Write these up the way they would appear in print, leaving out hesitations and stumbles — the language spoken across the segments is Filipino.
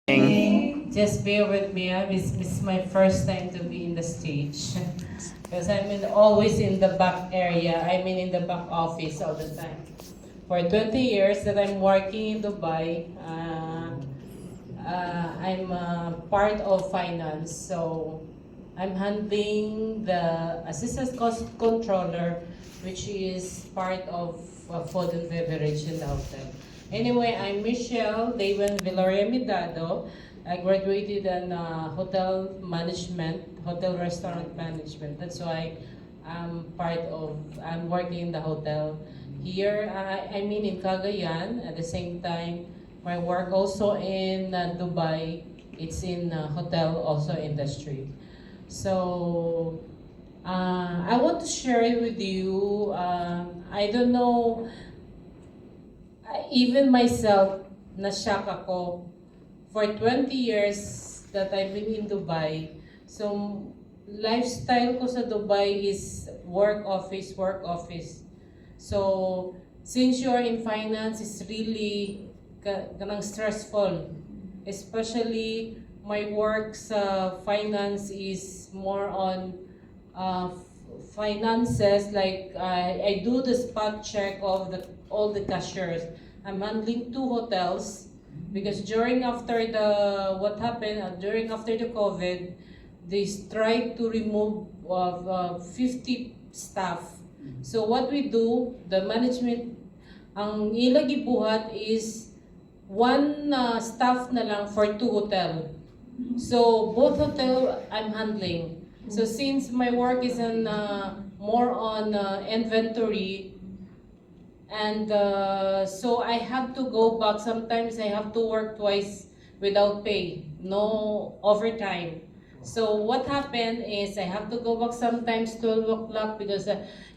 Just bear with me. This is my first time to be in the stage. Because always in the back area. In the back office all the time. For 20 years that I'm working in Dubai, I'm part of finance. So I'm handling the assistant cost controller, which is part of food and beverage in the hotel. Anyway, I'm Michelle Daven Villaria Midado. I graduated in hotel management, hotel restaurant management. That's why I'm working in the hotel. Here, in Cagayan. At the same time, my work also in Dubai. It's in hotel also industry. So, I want to share it with you. I don't know, even myself, na-shock ako. For 20 years that I've been in Dubai, so lifestyle ko sa Dubai is work, office, work, office. So, since you're in finance, it's really ganang stressful. Especially, my work sa finance is more on finances, like I do the spot check of all the cashiers. I'm handling 2 hotels because during after the COVID, they tried to remove 50 staff. So what we do, the management, ang ilagi buhat is 1 staff na lang for 2 hotel. So both hotel I'm handling. So since my work is more on inventory, and so I have to go back. Sometimes I have to work twice without pay, no overtime. So what happened is I have to go back sometimes 12 o'clock because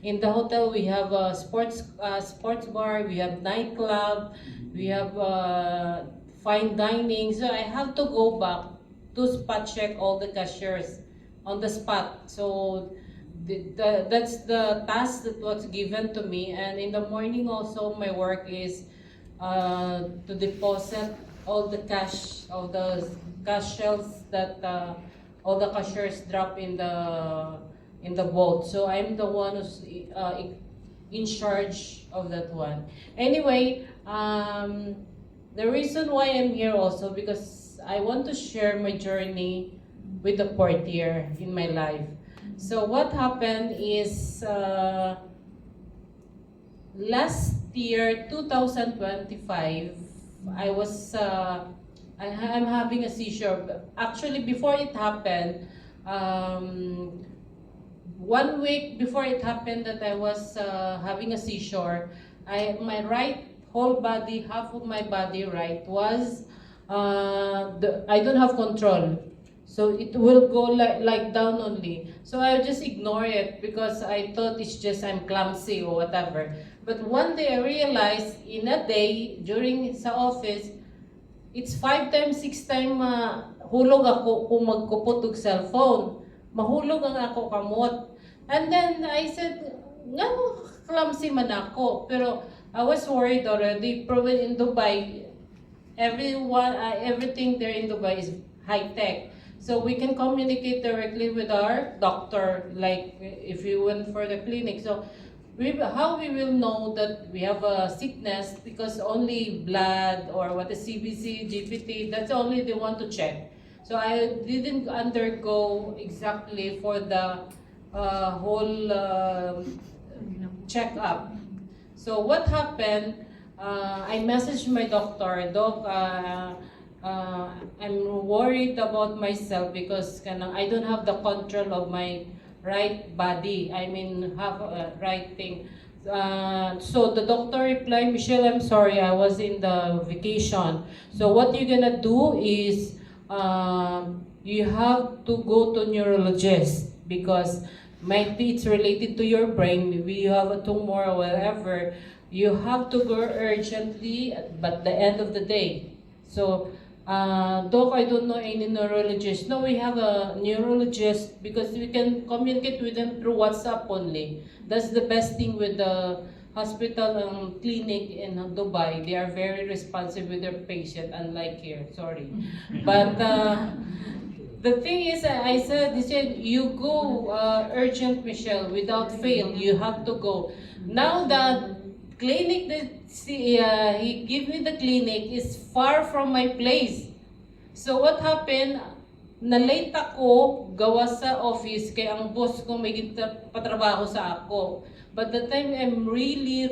in the hotel we have a sports bar, we have nightclub, we have fine dining. So I have to go back to spot check all the cashiers on the spot. So that's the task that was given to me. And in the morning also, my work is to deposit all the cash of the cash shells that all the cashiers drop in the vault. So I'm the one who's in charge of that one. Anyway, the reason why I'm here also because I want to share my journey with the portier in my life. So what happened is last year, 2025, I'm having a seizure. Actually, before it happened, 1 week before it happened that I was having a seizure, my right whole body, half of my body right was I don't have control. So it will go like down only. So I just ignore it because I thought it's just I'm clumsy or whatever. But one day I realized in a day during sa office, it's 5 times, 6 times hulog ako kung magkupot og cellphone. Mahulog ang ako kamot. And then I said, no, clumsy man ako. Pero I was worried already. Proven in Dubai, everything there in Dubai is high tech. So we can communicate directly with our doctor, like if you went for the clinic. So how we will know that we have a sickness because only blood or what is CBC, GPT, that's only they want to check. So I didn't undergo exactly for the whole checkup. So what happened, I messaged my doctor, Doc, I'm worried about myself because I don't have the control of my right body. Have a right thing. So the doctor replied, Michelle, I'm sorry, I was in the vacation. So what you're gonna do is you have to go to neurologist because might be it's related to your brain. Maybe you have a tumor or whatever. You have to go urgently, but the end of the day. So Doc, I don't know any neurologist. No, we have a neurologist because we can communicate with them through WhatsApp only. That's the best thing with the hospital clinic in Dubai, they are very responsive with their patient, unlike here. Sorry, but the thing is, I said, they said, you go urgent, Michelle, without fail, you have to go. Now the clinic that he gave me the clinic is far from my place. So what happened, na-late ako gawa sa office kaya ang boss ko may patrabaho sa ako. But the time I'm really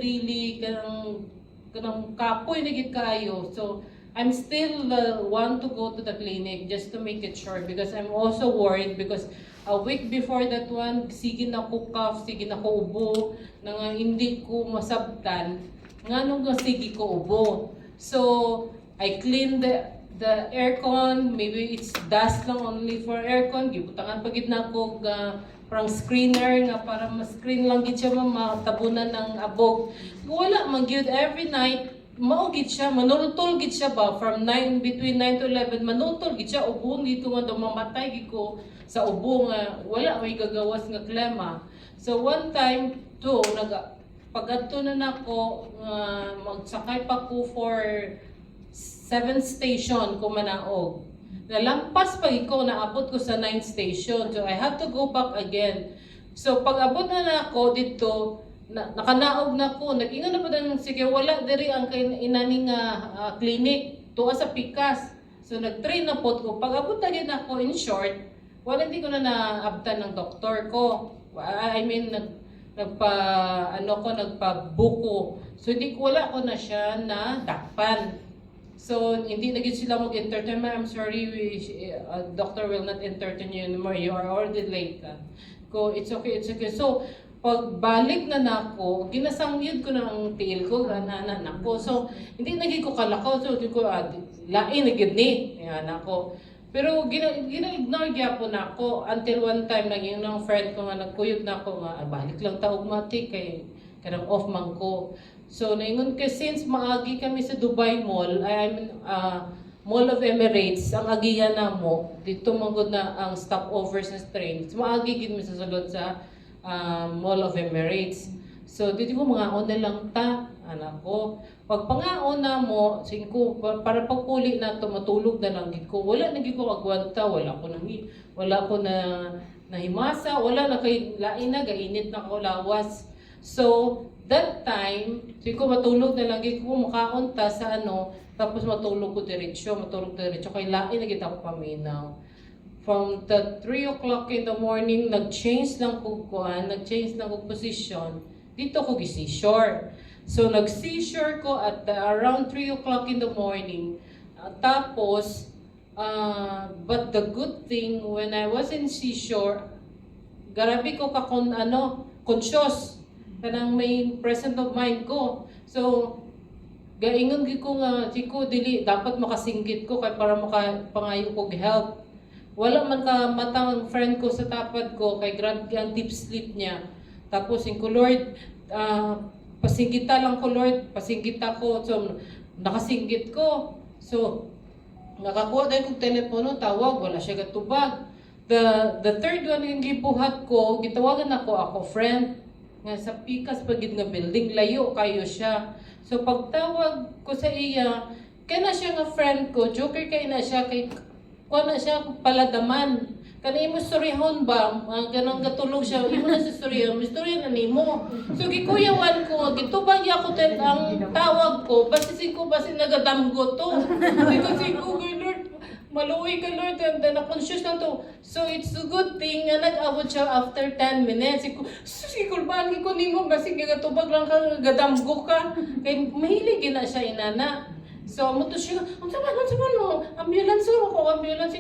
kanang kapoy na gid kaayo. So I'm still want to go to the clinic just to make it short because I'm also worried because a week before that one, sige na ko cough, sige na ko ubo, na nga hindi ko masabtan, nga nung sige ko ubo. So I cleaned the aircon, maybe it's dust lang only for aircon, gibutangan pagid na ko parang screener nga para ma-screen lang gid siya matabunan ng abog. Wala man gyud every night mao gid siya manultol gid siya ba from 9 between 9 to 11 manultol gid siya ubo dito nga mamatay gid ko sa ubo nga wala may gagawas nga klema. So one time to pagadto na nako magsakay pa ko for 7th station ko manaog. Nalampas pag ikaw, naabot ko sa 9th station. So, I have to go back again. So, pag abot na ako dito, nakanaog na ko. Nag-ingon na po na sige, wala diri ang inaning clinic. Tuwa sa Pikas. So, nag-train na po ko. Pag abot na din ako, in short, wala hindi ko na naabtan ng doktor ko. I mean, nagpa-buko. So, wala ko na siya na dakpan. So, hindi na sila mag-entertain. I'm sorry, doctor will not entertain you anymore. You are already late. Ko, it's okay, it's okay. So, pag balik na nako, ginasangyod ko na ang tiil ko, gananan ako. So, hindi naging ko kalakaw. So, hindi ko, lain na gid ni. Yan ako. Pero, gina-ignore gyapon po na ako. Until one time, naging ng friend ko nga, nagkuyog na ako nga, balik lang taog mati, kay kanang off man ko. So, naingon ko, since maagi kami sa Dubai Mall, I mean, Mall of Emirates, ang agihan na mo, dito magod na ang stopover sa train. So, maagi gid mi sa sulod sa Mall of Emirates. So, dito ko mga on na lang ta, anak ko. Pag pangaon na mo, singko, para pagpuli na to matulog na lang gid ko. Wala na gid ko agwanta, wala ko na nahimasa, wala na kay lain na, gainit na ko lawas. So, that time, ko matulog na lang ko makaunta sa tapos matulog diretso kay lain na kita ko paminaw. From the 3 o'clock in the morning, nag-change lang ko position, dito ko gi-seashore. So, nag-seashore ko at around 3 o'clock in the morning. Tapos, but the good thing, when I was in seashore, grabe ko conscious. Kanang may present of mind ko. So, gaingon gid ko nga, siko dili dapat makasinggit ko kay para makapangayo ko help. Wala man ka matang friend ko sa tapad ko kay grad ang deep sleep niya. Tapos ko Lord, pasinggita lang ko Lord, pasinggit ako. So, nakasinggit ko. So, nakakuha dahil kong telepono, tawag, wala siya gatubag. The third one yung gibuhat ko, gitawagan ako friend. Nga sa Pikas pagid nga building, layo kayo siya. So pagtawag ko sa iya, kaya na siya nga friend ko, joker kay na siya, kay kuha na siya paladaman. Kana imo storyhon ba, ganang gatulog siya, imo na sa storyhon, istorya na nimo. So gikuyawan ko, gitubag ako ang tawag ko, basin nagadamgo to. Sigo, Lord, maluwi ka Lord, na-conscious lang to. So it's a good thing na nag-abot siya after 10 minutes. Kulbaan ko nimo, basig nga tubag lang ka, gadamgo ka. Kaya mahilig na siya inana. So mo to siya, ang saman mo, ambulance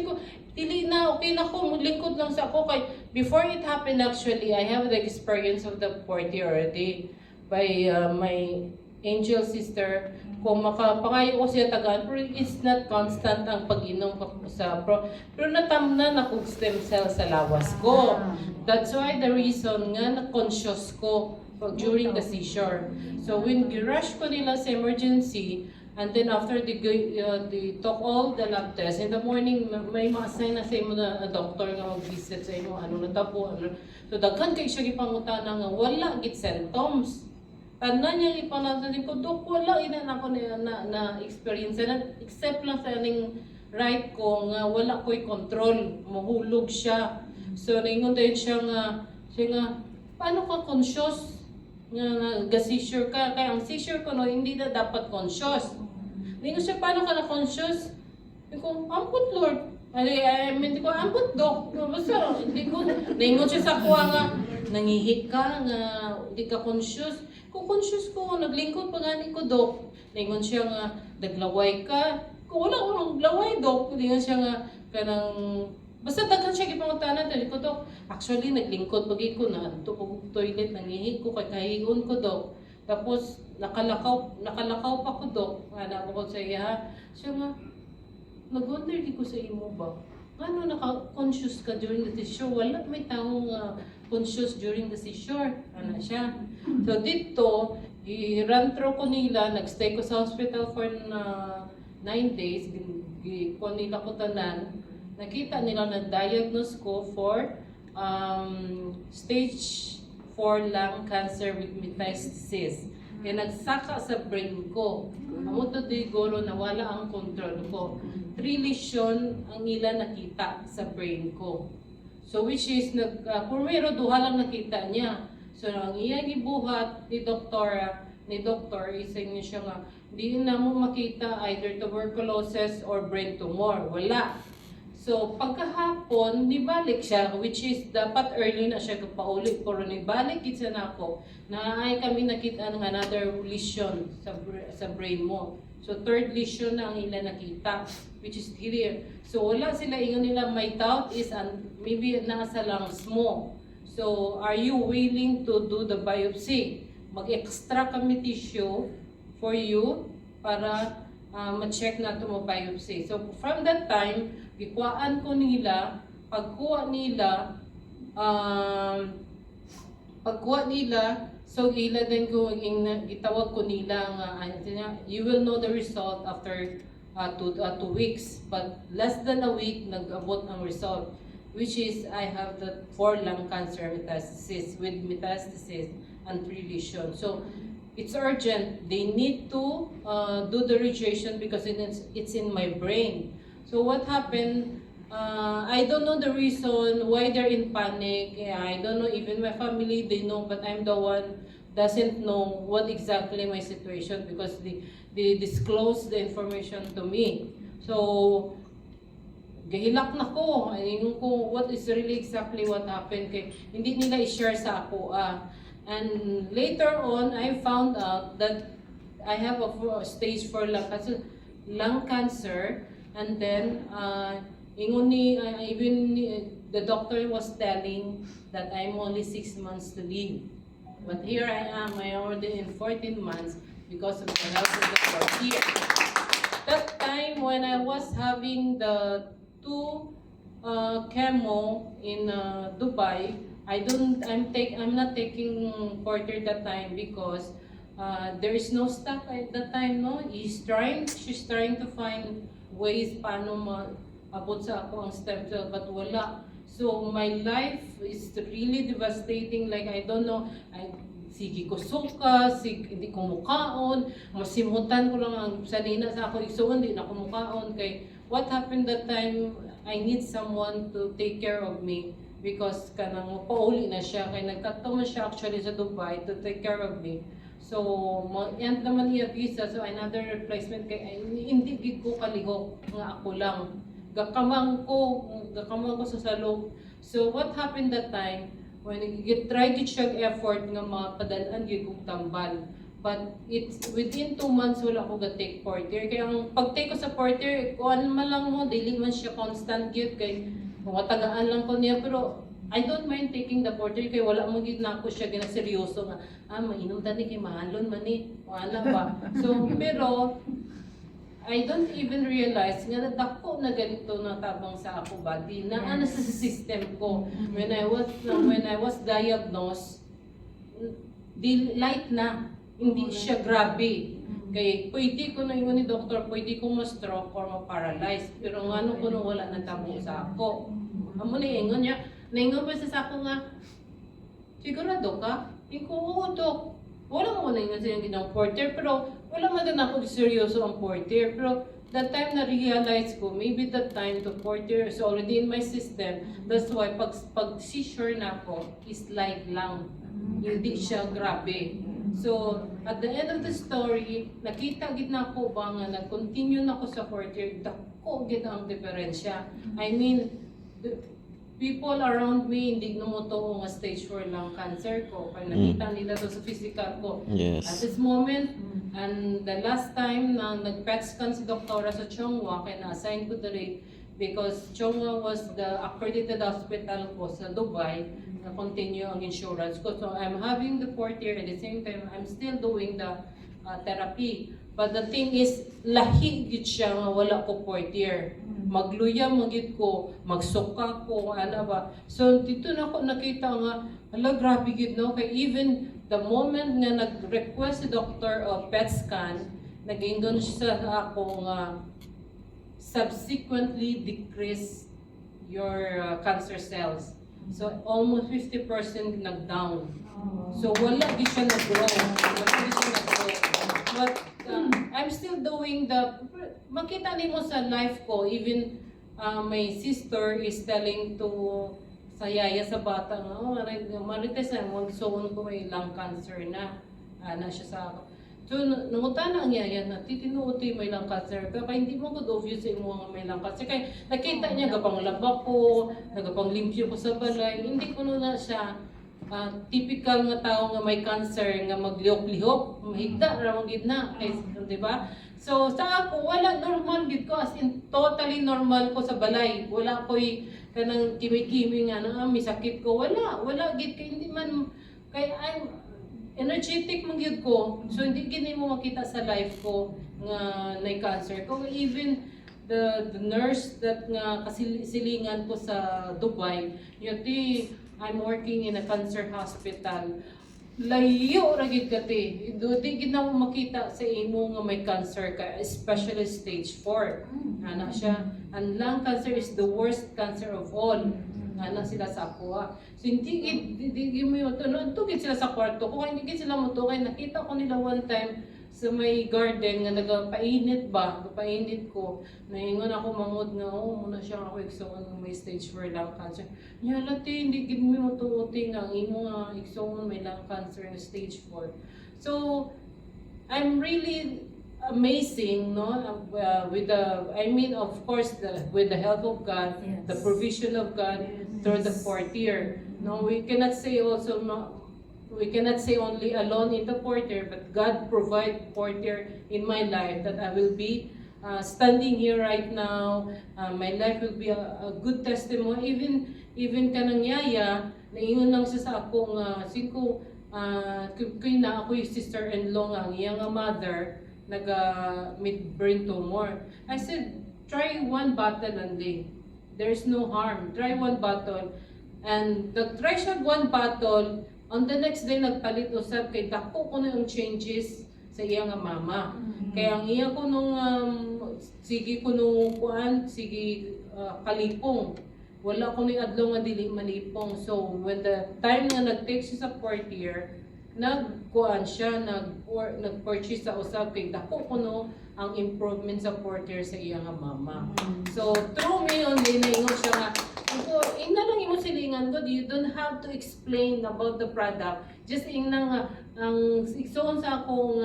ko. Dili na, okay na ko, lingkod lang sa ako. Kay before it happened actually, I have the experience of the 40 already by my angel sister. Kung makapangayo ko siya tagaan, pero it's not constant ang pag-inom sa pero natamnan ako stem cell sa lawas ko. That's why the reason nga na-conscious ko during the seizure. So when girush ko nila sa emergency, and then after they took all the lab tests, in the morning may ma-assign na sa imo na doctor nga mag-visit sa imo, na tabo. So daghan kay siya gipangutana nga wala git symptoms. Tanan niya ipanatan ko, Dok, wala ina na ako na experience na except lang sa aning right ko nga wala ko'y control, mahulog siya. So ningon tayo siya nga paano ka conscious nga ga-seizure ka, kaya ang seizure ko no hindi na dapat conscious. Ningon siya paano ka na conscious? Ko, amput Lord. I mean, ko amput Dok. Basta hindi ko ningon siya sa kuha nga nangihi ka nga hindi ka conscious. Kung conscious ko, naglingkod pa gani ko, Dok. Ningon siya nga, naglaway ka. Kung wala ko nang laway, Dok. Ningon siya nga, kanang, basta daghan siya gipangutanan. Dali ko, Dok. Actually, naglingkod pagi ko na, ito ko toilet, nangihi ko, kay kahigon ko, Dok. Tapos, nakalakaw pa ko, Dok. Alam ko sa iya, siya nga, nag-wonder di ko sa imo ba? Ano, naka-conscious ka during the seizure? Wala may taong conscious during the seizure. Ano siya? So dito, i-run through ko nila, nagstay ko sa hospital for 9 days, ko nila ko tanan, nakita nila na diagnose ko for stage 4 lung cancer with metastasis. Kaya nagsaka sa brain ko. Amo to diguro na wala ang control ko. 3 lesion ang ila nakita sa brain ko. So which is pumero duha lang nakita niya. So ang iya gibuhat ni doktor isa niya siya nga di na mo makita either tuberculosis or brain tumor. Wala. So pagkahapon nibalik siya, which is dapat early na siya kapauli, pero nibalik gid na ako na ay kami nakita ng another lesion sa brain mo. So third lesion na ang ila nakita, which is here. So wala sila, ingon nila my doubt is maybe nasa lungs mo. So are you willing to do the biopsy? Mag-extract kami tissue for you para ma-check na ito mo biopsy. So from that time, gikuhaan ko nila, pagkuha nila, so ila din ko, gitawag ko nila nga, you will know the result after 2 weeks. But less than a week, nag-abot ang result, which is I have the 4 lung cancer metastasis with metastasis and 3 lesions. So it's urgent. They need to do the radiation because it's in my brain. So what happened? I don't know the reason why they're in panic. I don't know, even my family, they know, but I'm the one doesn't know what exactly my situation because they disclose the information to me. So, gahilak na ko. Ayun ko, what is really exactly what happened. Kay, hindi nila i-share sa ako. And later on, I found out that I have a stage 4 lung cancer. And then, even the doctor was telling that I'm only 6 months to live. But here I am, I already in 14 months because of the help of the Lord here. That time when I was having the 2 chemo in Dubai, I'm not taking Porter that time because there is no staff at that time, no? She's trying to find ways paano maabot sa ako ang stem cell, but wala. So my life is really devastating, like I don't know, sige ko suka, hindi ko mukaon, masimutan ko lang ang sanina sa ako isuon, hindi na ko mukaon. Kay what happened that time, I need someone to take care of me because kanang pauli na siya, kay nagkatama siya actually sa Dubai to take care of me. So, yan naman iya visa, so another replacement kay hindi gid ko kalihok nga ako lang. Gakamang ko sa salog. So what happened that time when I try to check effort nga mapadalan gyud kong tambal. But it's within 2 months wala ko ga take Porter. Kaya ang pag-take ko sa Porter, kuan man lang mo, dili man siya constant gyud kay tagaan lang ko niya, pero I don't mind taking the Porter kay wala mo gid na ako siya ginaseryoso nga mainom tani kay mahalon man ni wala ba. So pero I don't even realize nga dako na ganito na tabang sa ako body na ano sa system ko. When I was diagnosed, light na, hindi siya grabe. Kay pwede ko na ingon ni doktor, pwede ko ma-stroke or ma-paralyze, pero ngano ko no wala na tabang sa ako. Amo ni ingon niya, naingon pa sa ako nga, sigurado ka? Iko, oo, Dok. wala mo na yun sa ginang porter, pero wala man din ako seryoso ang porter. Pero that time na-realize ko, maybe that time the porter is already in my system. That's why pag seizure na ako, is light lang. Hindi siya grabe. So, at the end of the story, nakita gid na ko ba nga nag-continue na ako sa porter, dako gid ang diferensya. I mean, the people around me hindi namuto nga stage 4 lang cancer ko. Kaya nakita nila to sa physical ko. Yes. At this moment, and the last time na nag-PET scan si doktora sa Chongwa, kaya na-assign ko diri because Chongwa was the accredited hospital ko sa Dubai na continue ang insurance ko. So I'm having the fourth year at the same time I'm still doing the therapy. But the thing is, lahi gid siya nga wala ko fourth year. Magluya magid ko, magsuka ko, ano ba. So dito na ako nakita nga, ala grabe gid no, kay even the moment nga nag-request si doctor of PET scan, nag-ingon siya sa ako nga subsequently decrease your cancer cells. So almost 50% nag-down. So wala gid siya nag-grow. Wala gid siya nag-grow. But I'm still doing the, makita nimo sa life ko, even my sister is telling to sa yaya sa bata nga, oh, Marites na, magsuon ko may lung cancer na. Na siya sa ako. So, nangutan ang yaya na, titinuotoy may lung cancer ka, kaya hindi mo good obvious sa imo nga may lung cancer. Kaya nakita niya, gapang laba ko, nagapang limpyo ko sa balay, hindi ko na siya typical nga tao nga may cancer, nga maglihok-lihok, mahigda, ramang gid na, di ba? So, sa ako, wala normal gid ko, as in, totally normal ko sa balay. Wala ko'y kanang kimi-kimi nga, may sakit ko, wala gid, kaya hindi man, kaya I'm energetic man gyud ko. So hindi gini mo makita sa life ko nga nay cancer ko. Even the nurse that nga kasilingan ko sa Dubai, yati I'm working in a cancer hospital. Layo ra gid kati. Di gid na mo makita sa imo nga may cancer ka, especially stage 4. Ana siya. And lung cancer is the worst cancer of all. Ana sila sa ako. So hindi gid mo yun. Tugid sila sa kwarto ko. Hindi gid sila mo to. Kaya nakita ko nila one time sa may garden nga nagapainit ba. Nagapainit ko. Naingon ako mangod nga, oh, muna siya ako iksoon may stage 4 lung cancer. Nya lati, hindi gid mo tuuti nga. Ang imo nga iksoon may lung cancer na stage 4. So, I'm really amazing, no? With the, I mean, of course, with the help of God, Yes. the provision of God through the fourth year. No, we cannot say also, we cannot say only alone in the fourth year, but God provide fourth year in my life that I will be standing here right now. My life will be a good testimony. Even kanang yaya, naingon lang siya sa ako nga, singko, kaya na ako yung sister-in-law nga, iyang mother, mid-brain tumor. I said, try one bottle a day. There's no harm. Try one bottle. And try siya one bottle, on the next day nagpalit usab kay dako ko na yung changes sa iyang mama. Kaya ang iya ko nung sige ko nung kuan, sige kalipong. Wala ko ni adlaw nga dili malipong. So when the time nga nag-take siya sa fourth year, nagkuan siya, nag-purchase sa usab kay dako kuno ang improvement sa fourth year sa iyang mama. So through me only naingon siya nga, so ina lang imo silingan God, you don't have to explain about the product. Just ina nga ang igsoon sa akong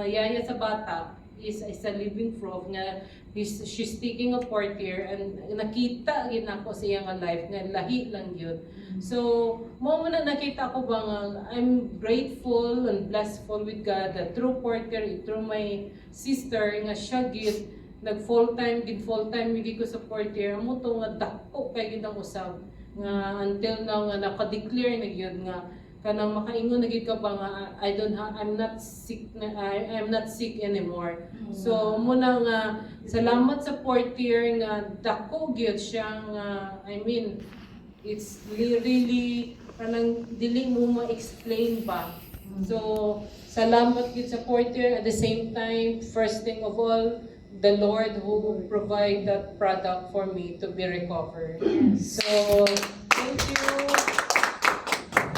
yaya sa bata is a living proof nga she's taking a fourth year and nakita gid nako sa iyang life nga lahi lang yun. So mo na nakita ko ba nga I'm grateful and blessful with God that through fourth year, through my sister nga siya gid nag full time gid ko sa fourth year mo to nga dako kay gid ang usab nga until now nga naka-declare na gyud nga kanang makaingon na gid ka ba nga I'm not sick anymore. So muna nga salamat sa fourth year nga dako gyud siya nga I mean it's really kanang dili mo ma-explain ba. So salamat gid sa fourth year. At the same time, first thing of all, the Lord who will provide that product for me to be recovered. So thank you.